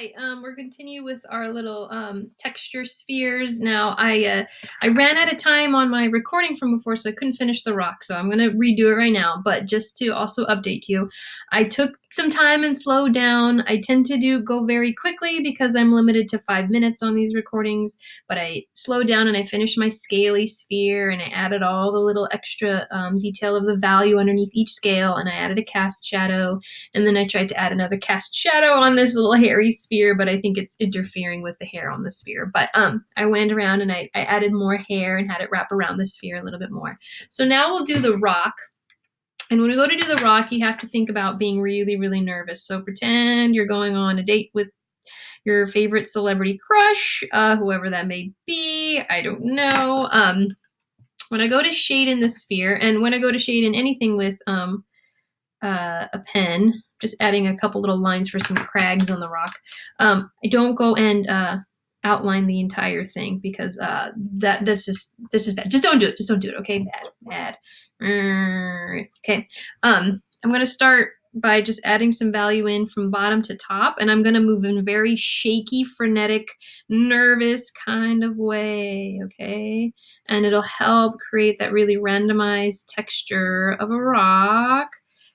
Hi, we're continue with our little texture spheres. Now, I ran out of time on my recording from before, so I couldn't finish the rock. So I'm gonna redo it right now. But just to also update you, I took some time and slowed down. I tend to go very quickly because I'm limited to 5 minutes on these recordings. But I slowed down and I finished my scaly sphere, and I added all the little extra detail of the value underneath each scale, and I added a cast shadow. And then I tried to add another cast shadow on this little hairy sphere, but I think it's interfering with the hair on the sphere. But I went around and I added more hair and had it wrap around the sphere a little bit more. So now we'll do the rock. And when we go to do the rock, you have to think about being really, really nervous. So pretend you're going on a date with your favorite celebrity crush, whoever that may be. I don't know. When I go to shade in the sphere, and when I go to shade in anything with a pen, just adding a couple little lines for some crags on the rock. I don't go and outline the entire thing because that's just bad. Just don't do it. Just don't do it. Okay, bad. Okay. I'm gonna start by just adding some value in from bottom to top, and I'm gonna move in a very shaky, frenetic, nervous kind of way. Okay, and it'll help create that really randomized texture of a rock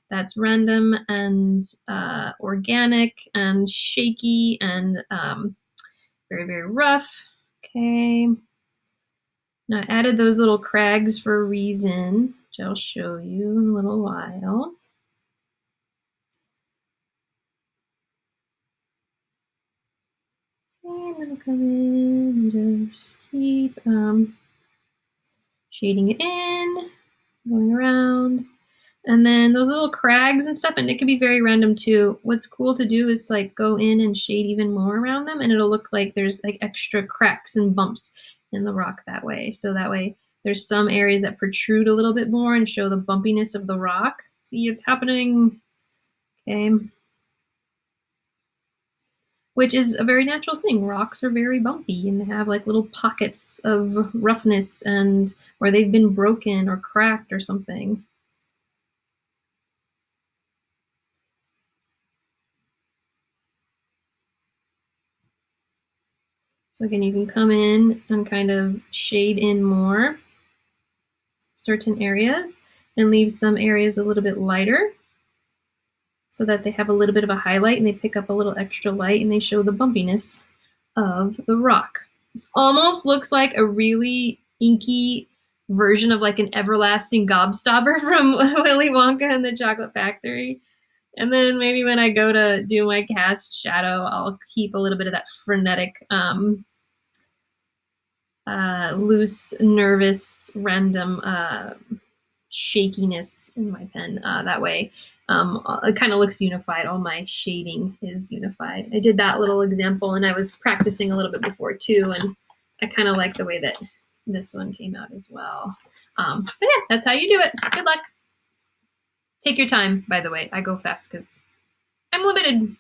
that's random and organic and shaky and very, very rough. Okay. Now I added those little crags for a reason, which I'll show you in a little while. Okay, I'm going to come in and just keep shading it in, going around. And then those little crags and stuff, and it can be very random too. What's cool to do is like go in and shade even more around them, and it'll look like there's like extra cracks and bumps in the rock that way. So that way there's some areas that protrude a little bit more and show the bumpiness of the rock. See, it's happening. Okay. Which is a very natural thing. Rocks are very bumpy and they have like little pockets of roughness and where they've been broken or cracked or something. So again, you can come in and kind of shade in more certain areas and leave some areas a little bit lighter so that they have a little bit of a highlight and they pick up a little extra light and they show the bumpiness of the rock. This almost looks like a really inky version of like an everlasting gobstopper from Willy Wonka and the Chocolate Factory. And then maybe when I go to do my cast shadow, I'll keep a little bit of that frenetic loose, nervous, random shakiness in my pen. That way, it kind of looks unified. All my shading is unified. I did that little example, and I was practicing a little bit before too, and I kind of like the way that this one came out as well. But yeah, that's how you do it. Good luck. Take your time, by the way. I go fast because I'm limited.